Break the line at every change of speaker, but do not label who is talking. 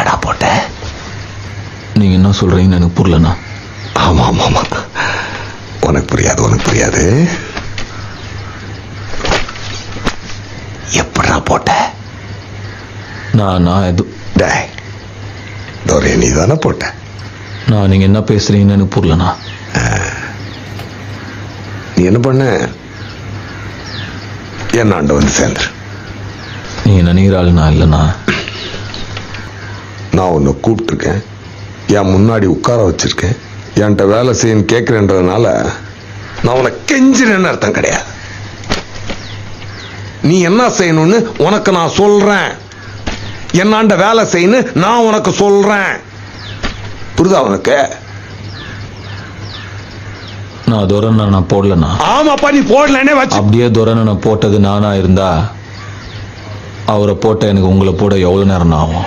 எப்படாடா போட்ட?
நீங்க என்ன சொல்றீங்கன்னு எனக்கு புரியலண்ணா.
ஆமா ஆமா ஆமா, உனக்கு புரியாது. எப்படா போட்ட?
நான் எது
டேய் தோரே, நீ தானே போட்ட?
நான் நீங்க என்ன பேசுறீங்கன்னு எனக்கு புரியலண்ணா.
நீ என்ன பண்ண? என்னாண்ட வந்து சேர்ந்துரு.
நீங்க நினைக்கிற ஆளு நான் இல்லைண்ணா.
நான் உன்னை கூப்பிட்டுருக்கேன், என் முன்னாடி உட்கார வச்சிருக்கேன், என்கிட்ட வேலை செய்யன்னு கேட்கிறேன்றதுனால நான் உனக்கு கெஞ்சினேன்னு அர்த்தம் கிடையாது. நீ என்ன செய்யணும்னு உனக்கு நான் சொல்றேன், என்னாண்ட வேலை செய்யணும் நான் உனக்கு சொல்றேன். புரியுதா உனக்கு?
நான் துரனை நான் போடலண்ணா.
ஆமாப்பா, நீ போடலன்னே வச்சு.
அப்படியே துரனை நான் போட்டது நானா இருந்தா அவரை போட்ட எனக்கு உங்களை போட எவ்வளவு நேரம் ஆகும்?